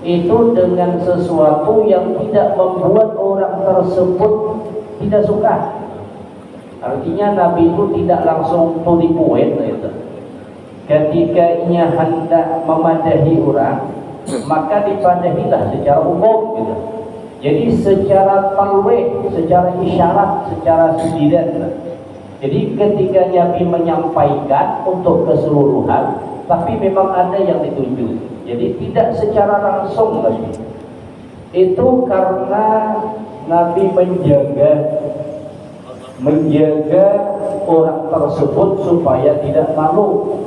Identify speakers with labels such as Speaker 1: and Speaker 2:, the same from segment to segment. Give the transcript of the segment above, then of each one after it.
Speaker 1: itu dengan sesuatu yang tidak membuat orang tersebut tidak suka. Artinya Nabi itu tidak langsung to the point gitu. Ketika ia hendak memadahi orang, maka dipadahilah secara umum gitu. Jadi secara talwih, secara isyarat, secara sindiran. Jadi ketika Nabi menyampaikan untuk keseluruhan, tapi memang ada yang ditunjuk. Jadi tidak secara langsung Nabi. Itu karena Nabi menjaga orang tersebut supaya tidak malu,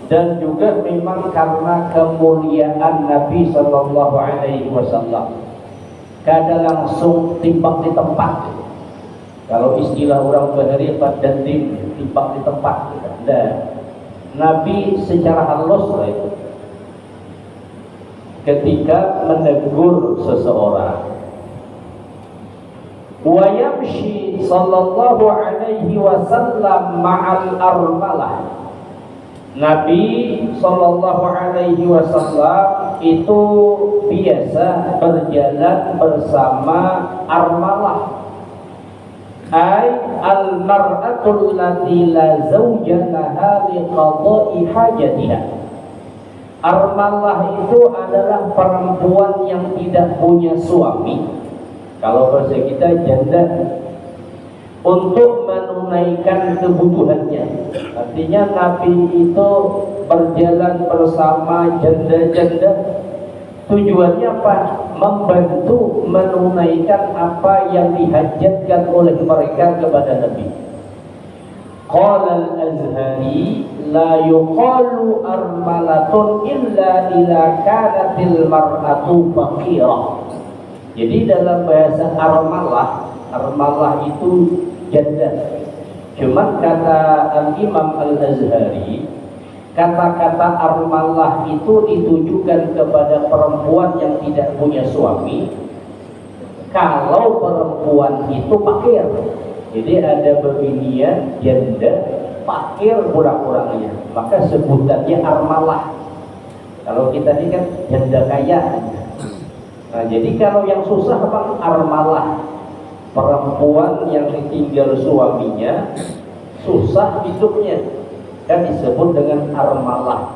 Speaker 1: dan juga memang karena kemuliaan Nabi Sallallahu Alaihi Wasallam. Kada langsung timbang di tempat. Kalau istilah orang Bahari dan timbang di tempat. Dan Nabi secara halus itu ketika menegur seseorang. Wa yamshi sallallahu alaihi wasallam ma'al armalah. Nabi sallallahu alaihi wasallam itu biasa berjalan bersama armalah. Ay al-mar'atul lati la zawja laha liqada'i hajatiha. Armalah itu adalah perempuan yang tidak punya suami. Kalau bahasa kita janda, untuk menunaikan kebutuhannya. Artinya Nabi itu berjalan bersama janda-janda. Tujuannya apa? Membantu menunaikan apa yang dihajatkan oleh mereka kepada Nabi. Qala al-Azhari la yuqalu armalatun illa ila kanatil mar'atu faqirah. Jadi dalam bahasa armalah itu janda. Cuma kata Al-Imam Al-Azhari, kata-kata armalah itu ditujukan kepada perempuan yang tidak punya suami kalau perempuan itu fakir. Jadi ada bebinian, janda, fakir kurang-kurangnya, maka sebutannya armalah. Kalau kita ini kan janda kaya. Nah, jadi kalau yang susah bang armalah, perempuan yang ditinggal suaminya, susah hidupnya, kan disebut dengan armalah.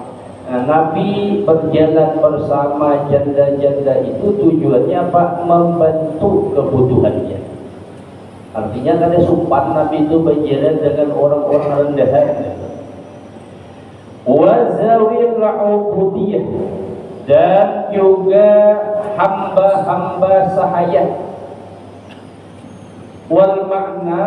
Speaker 1: Nah, Nabi berjalan bersama janda-janda itu tujuannya apa? Membantu kebutuhannya. Artinya ada sumpan Nabi itu berjalan dengan orang-orang rendahan. Wa zawil ubudiyah, dan juga hamba-hamba sahaya. Wal makna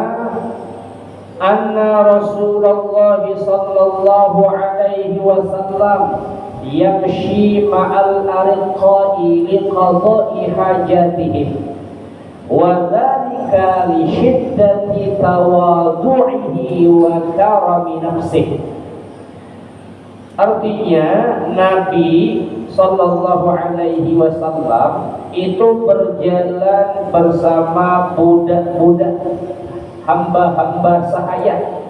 Speaker 1: anna Rasulullah sallallahu alaihi wasallam yamshi ma'al ariqai liqada'i hajatihim wa dhalika li shiddati tawadhu'ihi wa karami nafsihi. Artinya Nabi sallallahu alaihi wasallam itu berjalan bersama budak-budak, hamba-hamba sahaya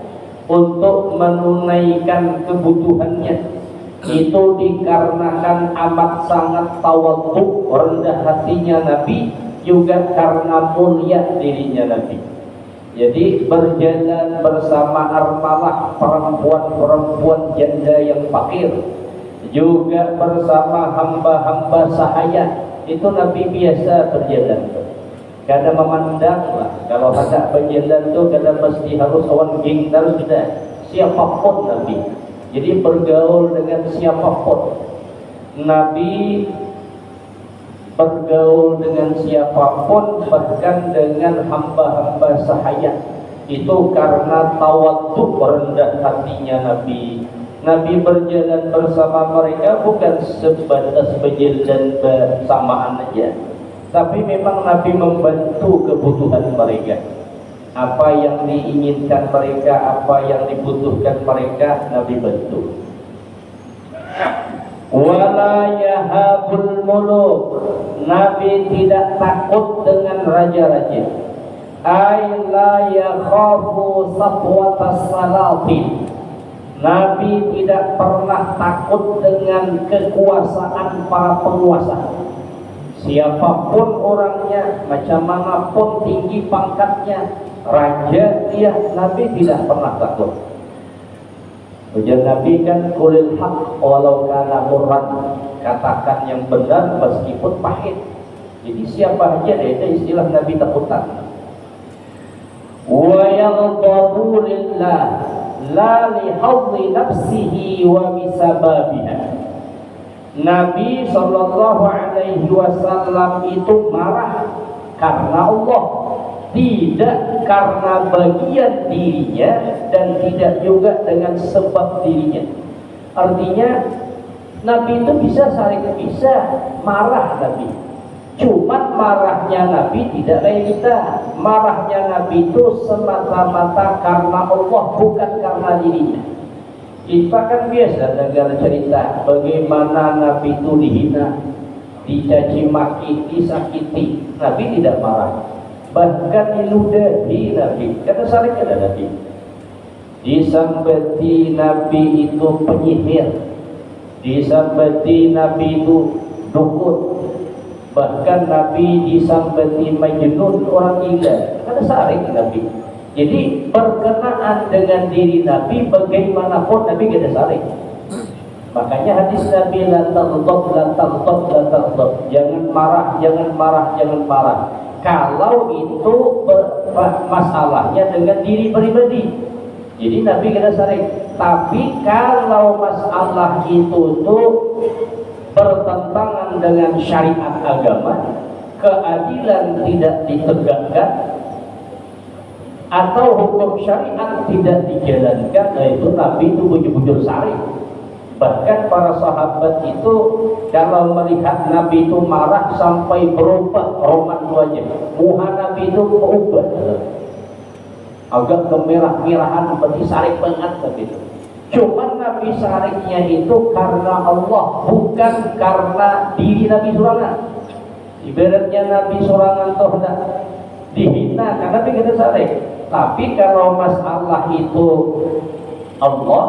Speaker 1: untuk menunaikan kebutuhannya. Itu dikarenakan amat sangat tawadhu, rendah hatinya Nabi, juga karena mulia dirinya Nabi. Jadi berjalan bersama armalah, perempuan-perempuan janda yang fakir, juga bersama hamba-hamba sahaya, itu Nabi biasa berjalan. Kadang memandanglah, kalau hendak berjalan itu kadang mesti harus awan geng, harus sudah siapapun Nabi. Jadi bergaul dengan siapapun. Nabi bergaul dengan siapapun, bahkan dengan hamba-hamba sahaya. Itu karena tawadhu, rendah hatinya Nabi. Nabi berjalan bersama mereka bukan sebatas berjalan bersamaan saja, tapi memang Nabi membantu kebutuhan mereka. Apa yang diinginkan mereka, apa yang dibutuhkan mereka, Nabi bantu. Wala yahabul muluk, Nabi tidak takut dengan raja-raja. Ay la yakhafu safwatas salatin, Nabi tidak pernah takut dengan kekuasaan para penguasa. Siapapun orangnya, macam manapun tinggi pangkatnya, raja dia, Nabi tidak pernah takut. Ujar Nabi kan, kulil haq walau kana murran, katakan yang benar meskipun pahit. Jadi siapa aja ada istilah Nabi takutan. Wa yaghdabu lillah la li hadhi nafsihi wa bisababiha. Nabi sallallahu alaihi wasallam itu marah karena Allah, tidak karena bagian dirinya dan tidak juga dengan sebab dirinya. Artinya Nabi itu bisa marah Nabi. Cuman marahnya Nabi tidak kayak kita. Marahnya Nabi itu semata-mata karena Allah, bukan karena dirinya. Kita kan biasa dengar cerita bagaimana Nabi itu dihina, dicaci maki, disakiti. Nabi tidak marah. Bahkan diludahi Nabi, karena saling ada Nabi. Disambati Nabi itu penyihir, disambati Nabi itu dukun, bahkan Nabi disambati majnun, orang gila, karena saling Nabi. Jadi berkenaan dengan diri Nabi bagaimanapun Nabi tidak saling. Makanya hadis Nabi la taghdab, la taghdab, la taghdab. Jangan marah, jangan marah, jangan marah. Kalau itu masalahnya dengan diri pribadi, jadi Nabi kena saring. Tapi kalau masalah itu tuh bertentangan dengan syariat agama, keadilan tidak ditegakkan atau hukum syariat tidak dijalankan, itu Nabi itu bujur-bujur saring. Bahkan para sahabat itu kalau melihat Nabi itu marah sampai berubah roman wajah, muka Nabi itu berubah agak kemerah-merahan, seperti sarik banget begitu. Cuman Nabi sariknya itu karena Allah, bukan karena diri Nabi sorangan. Ibaratnya Nabi sorangan toh dihina karena Nabi kita sarik. Tapi kalau masalah itu Allah,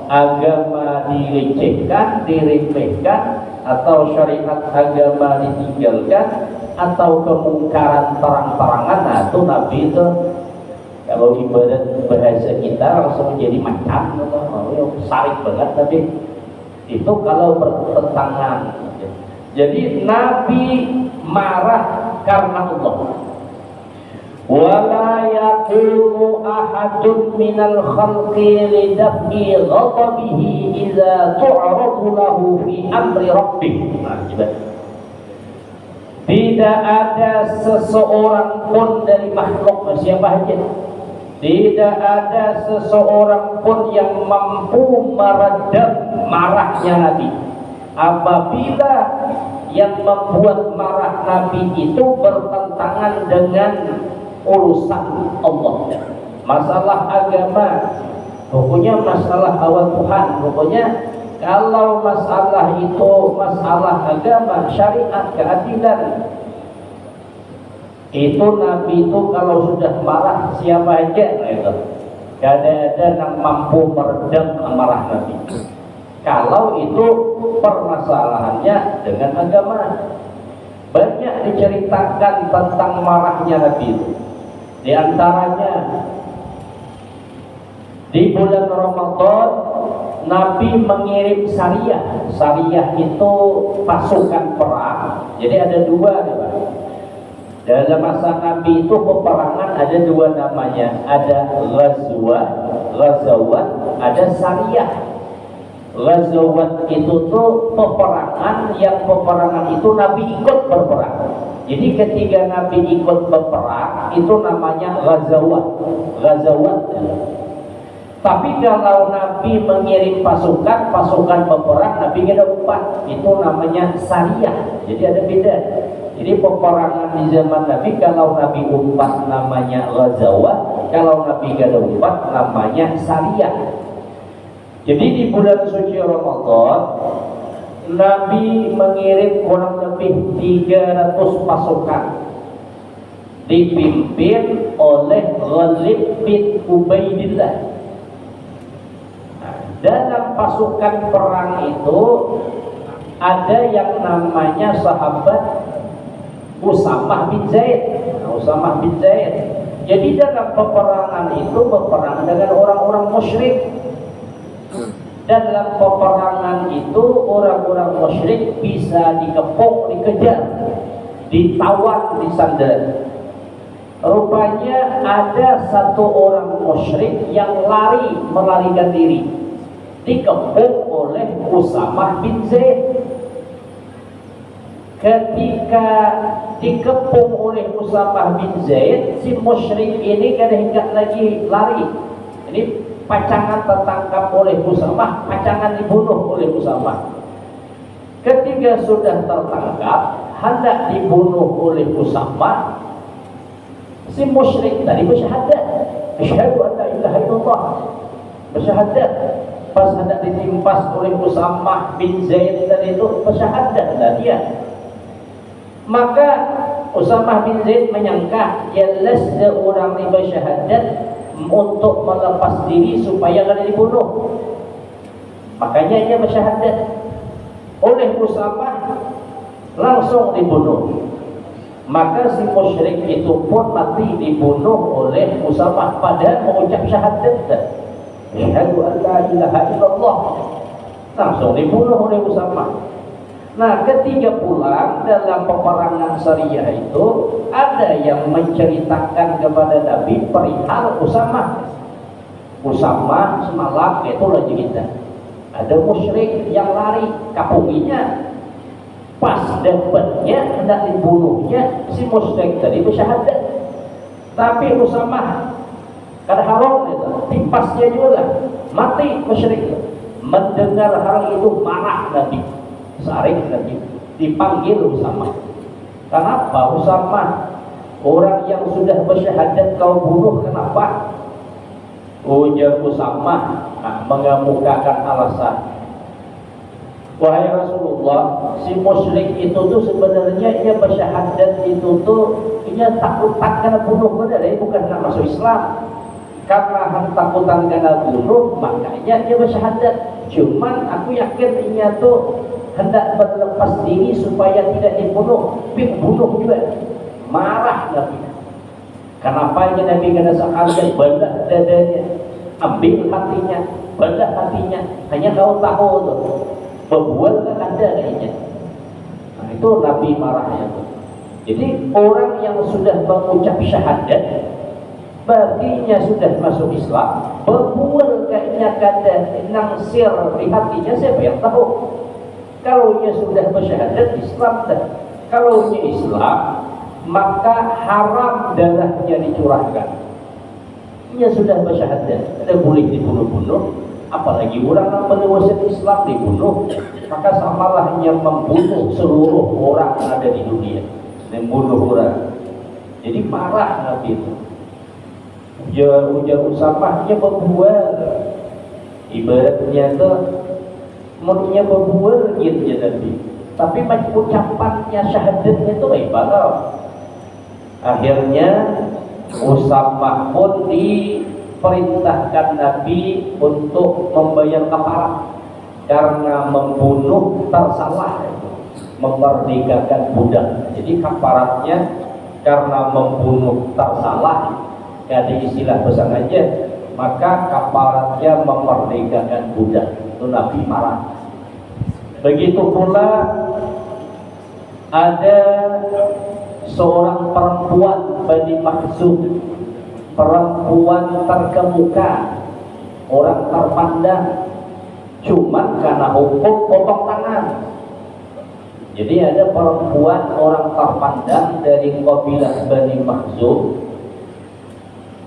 Speaker 1: agama dilecehkan, diremehkan, atau syariat agama ditinggalkan, atau kemungkaran terang-terangan, nah itu Nabi itu kalau ibadat bahasa kita langsung menjadi macam, sarik banget. Tapi itu kalau bertentangan. Jadi Nabi marah karena Allah. Wala yaqumu ahadun minal khalqi lidaf'i ghadabihi idza tu'radu lahu fi amri rabbih. Tidak ada seseorang pun dari makhluk, siapa saja, tidak ada seseorang pun yang mampu meredam marahnya Nabi apabila yang membuat marah Nabi itu bertentangan dengan urusan Allah, masalah agama, pokoknya masalah hawa Tuhan. Pokoknya kalau masalah itu masalah agama, syariat, keadilan, itu Nabi itu kalau sudah marah siapa aja itu gak ada yang mampu meredam amarah Nabi. Kalau itu permasalahannya dengan agama, banyak diceritakan tentang marahnya Nabi itu. Di antaranya di bulan Ramadan Nabi mengirim sariyah. Sariyah itu pasukan perang. Jadi ada dua, dalam masa Nabi itu peperangan ada dua namanya, ada ghazawat, ada sariyah. Ghazawat itu tuh peperangan yang peperangan itu Nabi ikut berperang. Jadi ketika Nabi ikut berperang itu namanya ghazawat. Tapi kalau Nabi mengirim pasukan peperang, Nabi ada 4, itu namanya sariyah. Jadi ada beda. Jadi peperangan di zaman Nabi, kalau Nabi 4 namanya ghazawat, kalau Nabi ada 4 namanya sariyah. Jadi di bulan suci Ramadan Nabi mengirim kurang lebih 300 pasukan dipimpin oleh Ghalib bin Ubaidillah. Dalam pasukan perang itu ada yang namanya sahabat Usamah bin Zaid. Usamah bin Zaid. Jadi dalam peperangan itu berperang dengan orang-orang musyrik. Dan dalam peperangan itu orang-orang musyrik bisa dikepung, dikejar, ditawan, disandera. Rupanya ada satu orang musyrik yang melarikan diri, dikepung oleh Usamah bin Zaid. Ketika dikepung oleh Usamah bin Zaid, si musyrik ini kan hingga lagi lari. Ini pacangan tertangkap oleh Usamah, pacangan dibunuh oleh Usamah. Ketika sudah tertangkap, hendak dibunuh oleh Usamah, si musyrik tadi bersyahadat, asyhadu an la ilaha illallah, bersyahadat. Pas hendak ditimpas oleh Usamah bin Zaid tadi itu bersyahadat lah dia. Maka Usamah bin Zaid menyangka jelas dia orang ini bersyahadat untuk melepas diri supaya tidak dibunuh. Makanya dia bersyahadat. Oleh Usamah langsung dibunuh. Maka si musyrik itu pun mati dibunuh oleh Usamah padahal mengucap syahadat. Asyhadu an la ilaha illallah. Langsung dibunuh oleh Usamah. Nah, ketika pulang dalam peperangan Syariah itu ada yang menceritakan kepada Nabi perihal Usamah. Usamah semalam itu lagi kita. Ada musyrik yang lari, kapunginya. Pas dapatnya hendak dibunuhnya, si musyrik tadi bersyahadat. Tapi Usamah kada haram itu, timpasnya juga mati musyrik. Mendengar hal itu marah Nabi. Saring Nabi dipanggil Usamah. Kenapa Usamah? Orang yang sudah bersyahadat kau bunuh, kenapa? Ujar Usamah mengemukakan alasan. Wahai Rasulullah, si musyrik itu tuh sebenarnya ia bersyahadat itu tuh ia takut karena bunuh benar, bukan nak masuk Islam. Karena takutan karena bunuh, makanya dia bersyahadat. Cuman aku yakin ia tuh hendak berlepas diri supaya tidak dibunuh, tapi bunuh juga. Marah Nabi. Kenapa Nabi kena sahabat belah dadanya, ambil hatinya, belah hatinya. Hanya kau tahu tuh. Berbuat kan ada kayaknya. Nah, itu Nabi marahnya tuh. Jadi orang yang sudah mengucap syahadat baginya sudah masuk Islam, berbuat kayaknya kada nangsir di hatinya, siapa yang tahu? Kalau ia sudah bersyahadat Islam dah. Kalau ia Islam, maka haram darahnya dicurahkan. Ia sudah bersyahadat, ada boleh dibunuh-bunuh. Apalagi orang yang menewaskan Islam dibunuh, maka samalah yang membunuh seluruh orang yang ada di dunia, membunuh orang. Jadi marah Nabi itu. Ujar Usamahnya berbual, ibaratnya tuh mulutnya berbual gitu ya Nabi. Tapi ucapannya syahadatnya itu baik banget. Akhirnya Usamah pun perintahkan Nabi untuk membayar kafarat karena membunuh tersalah, memerdekakan budak. Jadi kafaratnya karena membunuh tersalah, ada istilah pesan aja, maka kafaratnya memerdekakan budak. Itu Nabi marah. Begitu pula ada seorang perempuan Bani Makhzum, perempuan terkemuka, orang terpandang, cuman karena hukum potong tangan. Jadi ada perempuan orang terpandang dari kabilah Bani Makhzum,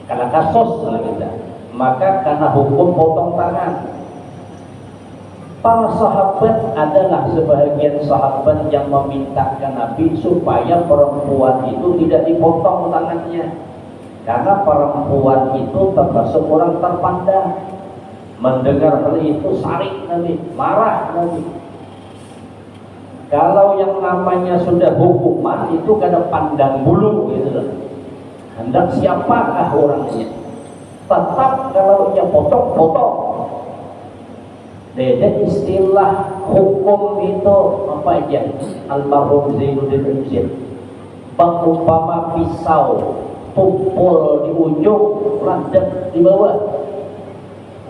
Speaker 1: karena kasus kita, maka karena hukum potong tangan. Para sahabat adalah sebahagian sahabat yang memintakan Nabi supaya perempuan itu tidak dipotong tangannya. Karena perempuan itu termasuk orang terpandang. Mendengar hal itu saring Nabi, marah Nabi. Kalau yang namanya sudah hukuman itu kada pandang bulu gitu. Hendak siapakah orangnya? Tetap kalau ia potong. Ada istilah hukum itu apa aja? Almarhum Zainuddin Utsir. Umpama pisau tumpul di ujung, landep di bawah.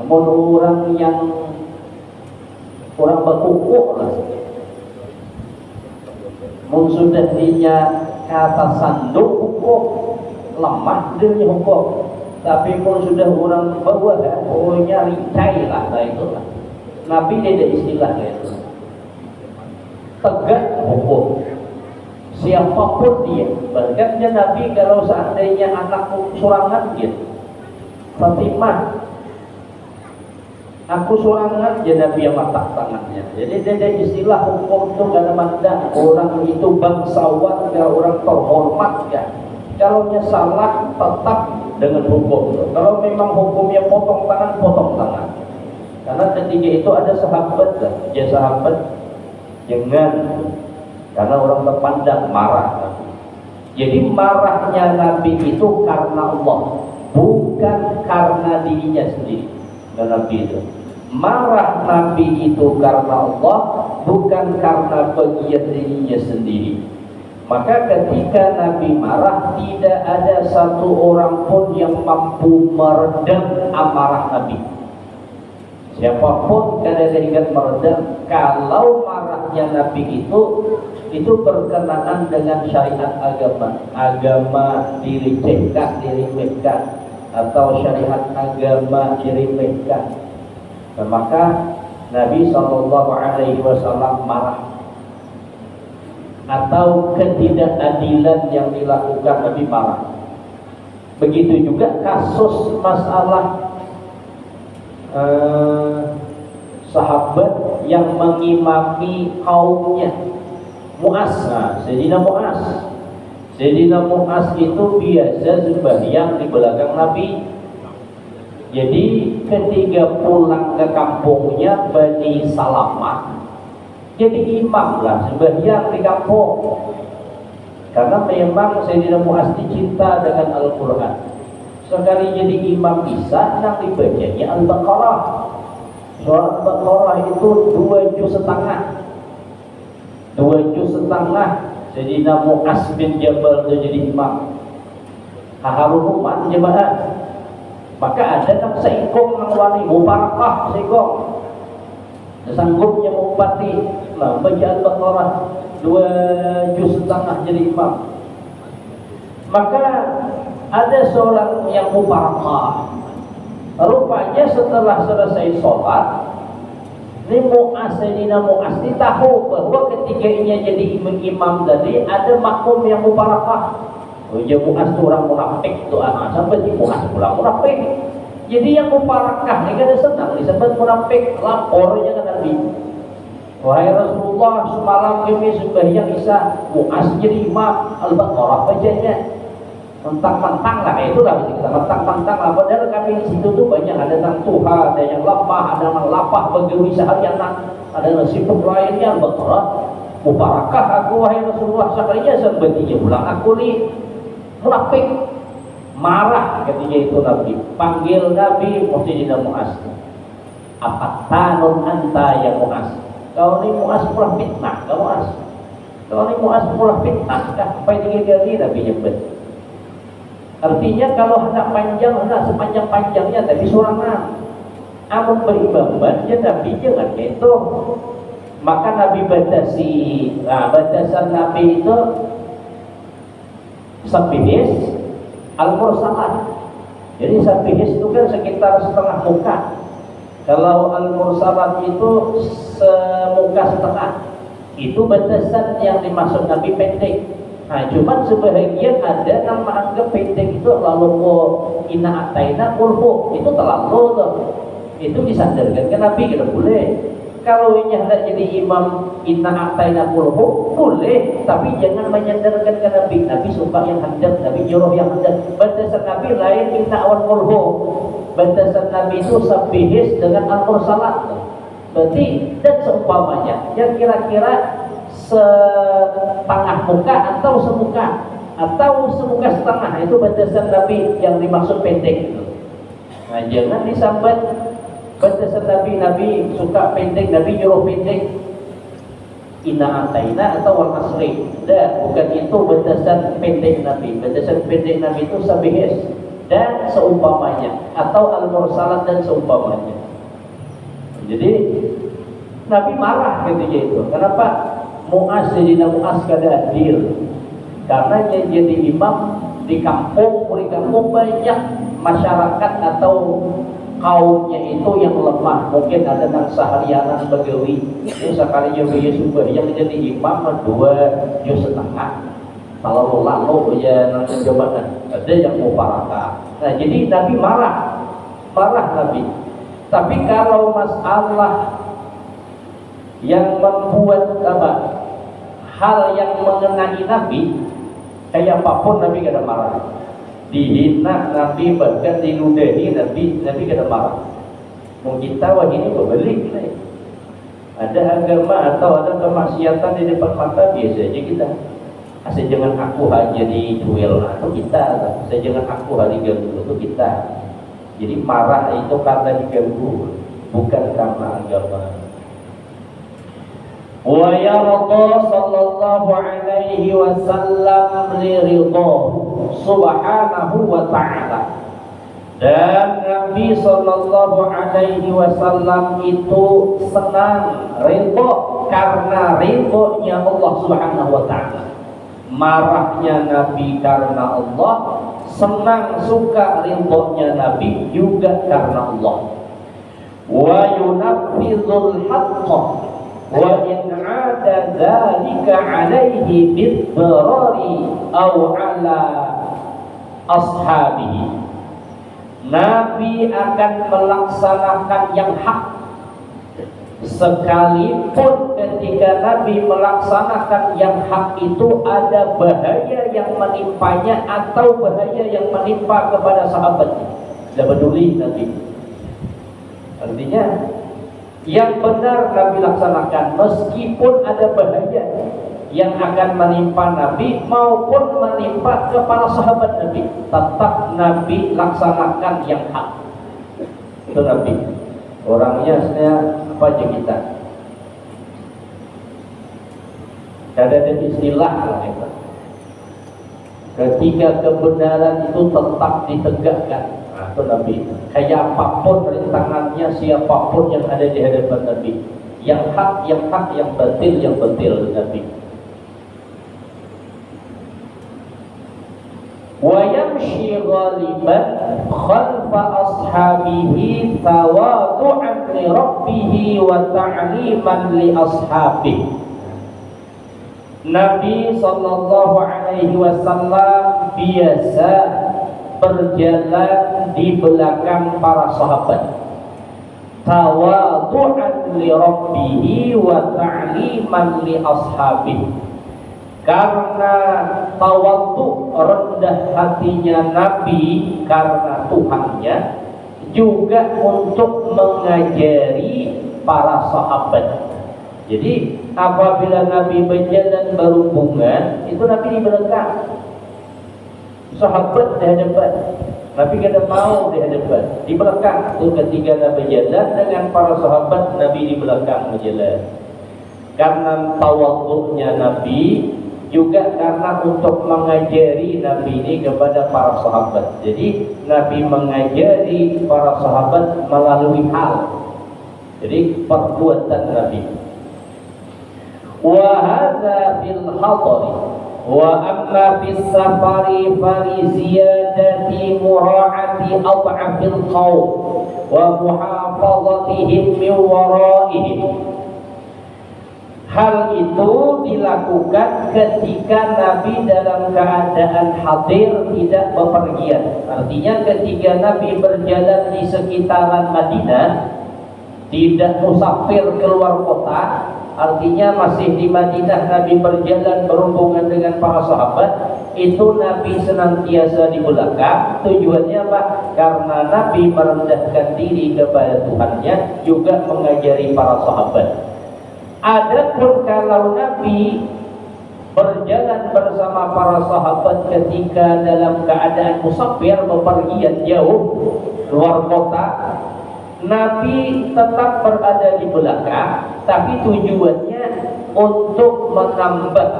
Speaker 1: Namun orang yang orang berkukuh lah, mun sudah dinya kata sanduk hukum, lemah dia hukum. Tapi pun sudah orang bawah, pokoknya ricai lah, itu lah. Nabi dia ada istilahnya itu, tegak hukum. Siapapun dia, bahkannya Nabi kalau seandainya anak surangan dia, Fatimah, aku surangan, ya Nabi yang matak tangannya. Jadi dia ada istilah hukum itu karena mandang orang itu bangsawan, ya orang terhormat ya. Kalau salah tetap dengan hukum. Kalau memang hukumnya potong tangan. Karena ketiga itu ada sahabat, ya sahabat jangan, karena orang terpandang marah. Jadi marahnya Nabi itu karena Allah, bukan karena dirinya sendiri. Dan Nabi itu marah, Nabi itu karena Allah, bukan karena bagian dirinya sendiri. Maka ketika Nabi marah, tidak ada satu orang pun yang mampu meredam amarah Nabi. Siapapun kadang-kadang meredam. Kalau marahnya Nabi itu berkenaan dengan syariat agama dilecehkan, diremehkan, atau syariat agama diremehkan. Nah, maka Nabi SAW marah. Atau ketidakadilan yang dilakukan, Nabi marah. Begitu juga kasus masalah sahabat yang mengimami kaumnya, Mu'az. Sayyidina Mu'az itu biasa sembahyang di belakang Nabi. Jadi ketika pulang ke kampungnya Bani Salamah, jadi imam lah sembahyang di kampung. Karena memang Sayyidina Mu'az cinta dengan Al-Quran. Sekali jadi imam bisa, nang dibacanya Al-Baqarah. Surah Al-Baqarah itu 2 juz setengah. 2 juz setengah. Sayyidina Mu'az bin Jabal itu jadi imam. Haharun umat jemaah. Maka ada yang seikong nang wani mubarakah seikong. Sanggupnya mempati lah baca Al-Baqarah 2 juz setengah jadi imam. Maka ada seorang yang mubarakah, rupanya setelah selesai sholat, ini Sayyidina Mu'az tahu bahwa ketika ia jadi imam tadi ada makmum yang mubarakah. Oh ya, Mu'az itu orang munafik itu sampai di Mu'az pulang munafik. Jadi yang mubarakah ini kan senang disebut munafik, lapornya ke Nabi. Wahai Rasulullah, semalam kami sembahyang Isya, Mu'az jadi imam, Al-Baqarah bacanya. Mentang-mentang lah, itulah kita mentang-mentang lah. Padahal kami di situ tuh banyak, ada yang tuha, ada yang lemah, ada yang lapah begawi seharian, ada yang sibuk lainnya. Al-Baqarah mubarakah aku wahai Rasulullah, sekalinya sebetulnya pulang aku nih munafik. Marah ketika itu Nabi panggil Nabi Sayyidina Mu'az, apa tanun anta ya Mu'az, kau ini Mu'az pula fitnah, kau Mu'az, kau ini Mu'az pula fitnah, sampai 3 kali Nabi nyebut. Artinya kalau hendak panjang, hendak sepanjang-panjangnya tapi sorangan. Amun beribadah ya Nabi jangan gitu. Maka Nabi batasi, batasan Nabi itu sabihis al-mursalat. Jadi sabihis itu kan sekitar setengah muka. Kalau al-mursalat itu semuka setengah. Itu batasan yang dimaksud Nabi pendek. Nah, cuman sebahagian ada yang menganggap pendek itu lalu ina ataina kulhu itu terlalu tuh. Itu disandarkan ke Nabi kita boleh. Kalau ini hendak jadi imam inna ataina kulhu boleh, tapi jangan menyandarkan ke Nabi. Nabi suka yang hendak, Nabi nyuruh yang hendak. Batasan Nabi lain inna awan kulhu. Batasan Nabi itu sabihis dengan al-mursalat. Berarti dan seumpamanya yang kira-kira setengah muka atau semuka setengah, itu batasan Nabi yang dimaksud pendek itu. Nah, jangan disambat batasan Nabi suka pendek, Nabi nyuruh pendek. Inna ataina atau wal asri. Dan bukan itu batasan pendek Nabi. Batasan pendek Nabi itu sabihis dan seumpamanya, atau al-mursalat dan seumpamanya. Jadi Nabi marah ketika itu. Kenapa? Mu'az jadi Mu'az kada adil. Karena yang jadi imam di kampung banyak masyarakat atau kaumnya itu yang lemah. Mungkin ada nang seharianan begawi, yang sekali juga subah yang jadi imam 2,5 kalau lalu ya nang jabatan ada yang mau parakah. Nah jadi Nabi marah Nabi. Tapi kalau masalah yang membuat hal yang mengenai Nabi, kayak apapun Nabi gak ada marah. Dihina Nabi, bahkan diludahi Nabi gak ada marah. Mungkin tahu ini berbalik. Ada agama atau ada kemaksiatan di depan mata, biasa aja kita. Asal jangan aku aja dijual atau kita, asal jangan aku hari ganggu itu kita. Jadi marah itu karena diganggu, bukan karena agama. Wa yarda sallallahu alaihi wasallam li ridha subhanahu wa ta'ala. Dan Nabi sallallahu alaihi wasallam itu senang ridha karena ridhonya Allah subhanahu wa ta'ala. Marahnya Nabi karena Allah, senang suka ridhonya Nabi juga karena Allah. Wa yunaffizul haqqa wa in 'ada dzalika 'alaihi bid-darari aw 'ala ashabihi. Nabi akan melaksanakan yang hak sekalipun ketika Nabi melaksanakan yang hak itu ada bahaya yang menimpanya atau bahaya yang menimpa kepada sahabatnya. Tidak peduli Nabi. Artinya yang benar Nabi laksanakan meskipun ada bahaya yang akan menimpa Nabi maupun menimpa kepada sahabat Nabi, tetap Nabi laksanakan yang hak. Itu Nabi. Orangnya sebenarnya apa aja kita? Ada istilah lah itu. Ketika kebenaran itu tetap ditegakkan, nah, itu Nabi. Kayak apapun rintangannya, siapapun yang ada di hadapan Nabi, yang hak, yang batil Nabi. Wa yamshi ghaliban khalfa ashabihi tawadu'an li rabbih wa ta'liman li ashabihi. Nabi sallallahu alaihi wasallam biasa berjalan di belakang para sahabat, tawadu'an li rabbih wa ta'liman li ashabihi. Karena tawadhu, rendah hatinya Nabi karena Tuhannya, juga untuk mengajari para sahabat. Jadi apabila Nabi berjalan berhubungan, itu Nabi di belakang, sahabat di hadapan. Nabi tidak mau di hadapan, di belakang. Itu ketika Nabi berjalan dengan para sahabat, Nabi di belakang berjalan. Karena tawadhunya Nabi, juga karena untuk mengajari Nabi ini kepada para sahabat. Jadi Nabi mengajari para sahabat melalui hal, jadi perbuatan Nabi. Wa hadza fil hadari wa amma fis safari fari ziyadati mura'ati ad'afil qaum wa muhafazatihim min wara'ihim. Hal itu dilakukan ketika Nabi dalam keadaan hadir, tidak bepergian. Artinya ketika Nabi berjalan di sekitaran Madinah, tidak musafir keluar kota, artinya masih di Madinah Nabi berjalan berhubungan dengan para sahabat, itu Nabi senantiasa di belakang. Tujuannya apa? Karena Nabi merendahkan diri kepada Tuhannya, juga mengajari para sahabat. Adapun kalau Nabi berjalan bersama para sahabat ketika dalam keadaan musafir, bepergian jauh luar kota, Nabi tetap berada di belakang, tapi tujuannya untuk menambah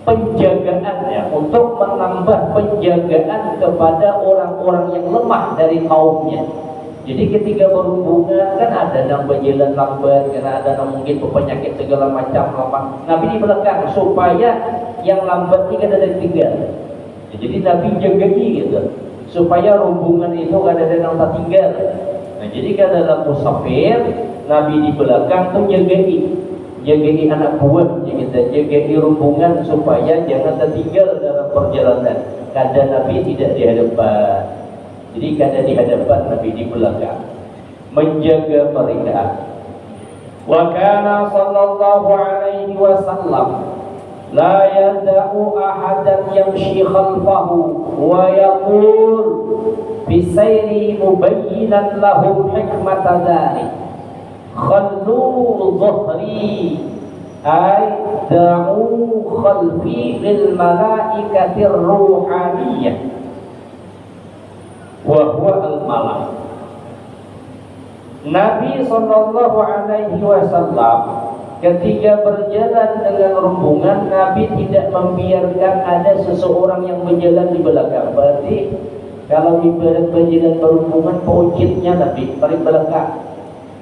Speaker 1: penjagaan, ya, untuk menambah penjagaan kepada orang-orang yang lemah dari kaumnya. Jadi ketika berhubungan kan ada yang berjalan lambat, karena ada yang mungkin penyakit segala macam lambat. Nabi di belakang supaya yang lambat ini kan ada tinggal. Jadi Nabi jagai gitu supaya rombongan itu kan ada yang tertinggal. Nah jadi kan dalam musafir Nabi di belakang tuh jagai anak buah, jagai rombongan supaya jangan tertinggal dalam perjalanan. Kadang Nabi tidak di hadapan, jadi kadang di hadapan, Nabi di belakang menjaga mereka. Wa kana sallallahu alaihi wasallam la yada'u ahadan yamshi khalfahu wa yaqul bisayri mubayyinan lahum hikmata dhalik khallu dhuhri ay da'u khalfi lil malaikatir ruhaniyah wa huwa al-malak. Nabi sallallahu alaihi wasallam ketika berjalan dengan rombongan, Nabi tidak membiarkan ada seseorang yang berjalan di belakang. Berarti kalau ibarat berjalan berhubungan, pojitnya Nabi paling belakang.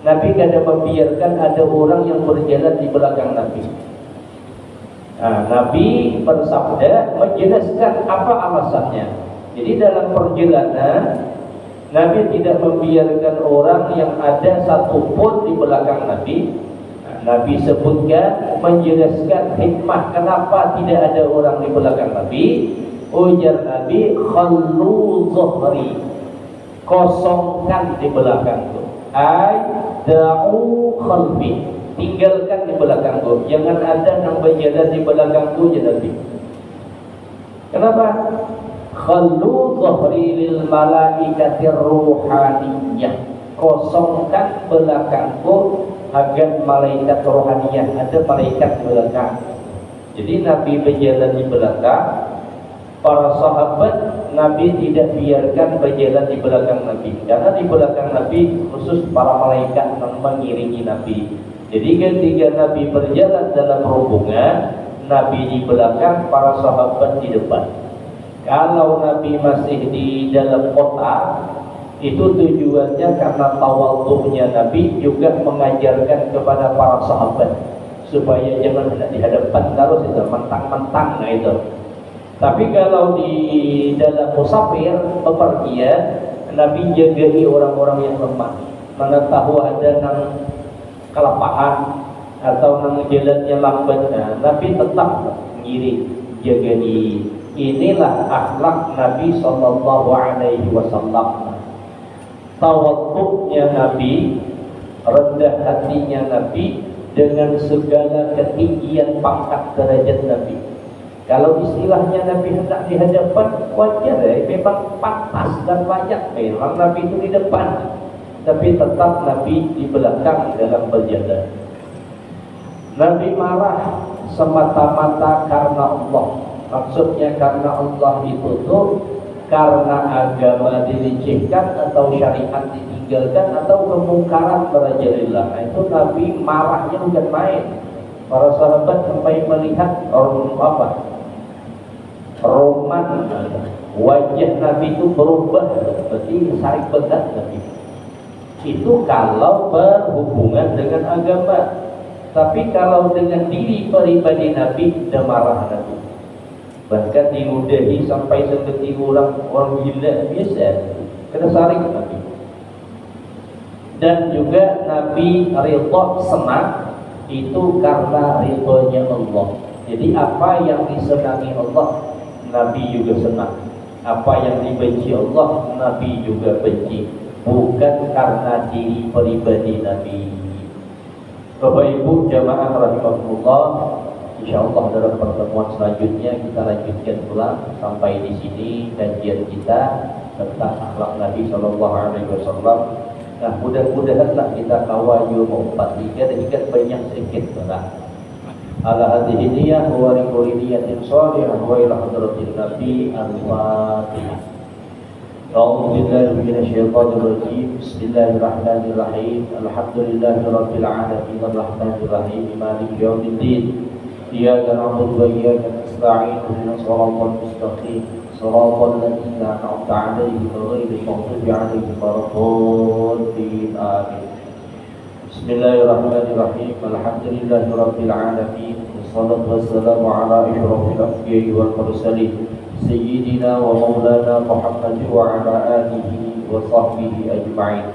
Speaker 1: Nabi tidak membiarkan ada orang yang berjalan di belakang Nabi. Nah, Nabi bersabda menjelaskan apa alasannya. Jadi dalam perjalanan Nabi tidak membiarkan orang yang ada satupun di belakang Nabi. Nabi sebutkan menjelaskan hikmah kenapa tidak ada orang di belakang Nabi. Ujar Nabi, khallu zuhri, kosongkan di belakangku. Ay da'u khalfi, tinggalkan di belakangku, jangan ada yang berjalan di belakangku. Ya Nabi, kenapa? Khallu zuhri lil malaikatir ruhaniyah, kosongkan belakangku agar malaikat rohaniyah, ada malaikat belakang. Jadi Nabi berjalan di belakang, para sahabat Nabi tidak biarkan berjalan di belakang Nabi, karena di belakang Nabi khusus para malaikat yang mengiringi Nabi. Jadi ketika Nabi berjalan dalam rombongan, Nabi di belakang, para sahabat di depan. Kalau Nabi masih di dalam kota, itu tujuannya karena tawadhu'nya Nabi juga mengajarkan kepada para sahabat supaya jangan di hadapan terus itu mentang-mentang. Nah itu. Tapi kalau di dalam musafir bepergian, Nabi jagai orang-orang yang lemah. Mana tahu ada yang kelapahan atau yang jalannya lambat, nah, Nabi tetap mengiring, jagai. Inilah akhlak Nabi sallallahu alaihi wasallam. Tawadhu'nya Nabi, rendah hatinya Nabi dengan segala ketinggian pangkat derajat Nabi. Kalau istilahnya Nabi hendak di hadapan, wajar ya, memang pantas dan layak memang Nabi itu di depan, tapi tetap Nabi di belakang dalam perjalanan. Nabi marah semata-mata karena Allah. Maksudnya karena Allah itu tuh karena agama dilecehkan atau syariat ditinggalkan atau kemungkaran merajalela. Nah, itu Nabi marahnya bukan main. Para sahabat sampai melihat roman wajah Nabi itu berubah, berarti sarik begat Nabi. Itu kalau berhubungan dengan agama. Tapi kalau dengan diri pribadi Nabi, tidak marah Nabi. Bahkan diludahi sampai seperti orang gila biasa, kena saring Nabi. Dan juga Nabi ridha senang itu karena ridhonya Allah. Jadi apa yang disenangi Allah, Nabi juga senang. Apa yang dibenci Allah, Nabi juga benci. Bukan karena diri pribadi Nabi. Bapak Ibu jamaah rahimahullah, insyaallah dalam pertemuan selanjutnya kita lanjutkan ulang sampai di sini kajian kita tentang akhlak Nabi sallallahu alaihi wasallam. Nah, mudah-mudahanlah kita kawal ilmu 43 dan ikat banyak sedikit berat. Ala hadhihi niyyah wa likulli niyyatin shalihah wa ila hadratin Nabi al-Fatihah. أعوذ بالله من الشيطان الرجيم. بسم الله الرحمن الرحيم. الحمد لله رب العالمين الرحمن الرحيم مالك يوم الدين. إياك نعبد وإياك نستعين اهدنا الصراط المستقيم صراط الذين أنعمت عليهم غير المغضوب عليهم ولا الضالين آمين. بسم الله الرحمن الرحيم. الحمد لله رب العالمين والصلاة والسلام على أشرف الأنبياء والمرسلين سيدنا ومولانا محمد وعلى آله وصحبه أجمعين.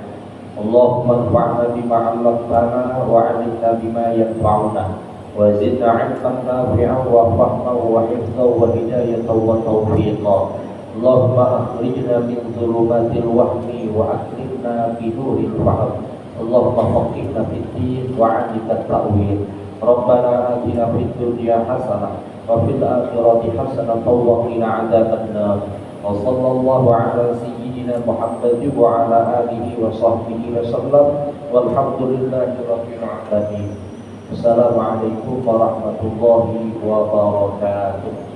Speaker 1: اللهم انفعنا بما علمتنا وعلمنا بما ينفعنا وزدنا علما نافعا وفهما وحفظا وهداية وتوفيقا. اللهم أخرجنا من ظلمات الوهم وأكرمنا بنور الفهم. اللهم فقهنا في الدين وعلمنا التأويل. ربنا آتنا في الدنيا حسنة وفي الآخرة حسنة وقنا عذاب النار. وصلى الله على سيدنا محمد وعلى آله وصحبه وسلم والحمد لله رب العالمين. Assalamualaikum warahmatullahi wabarakatuh.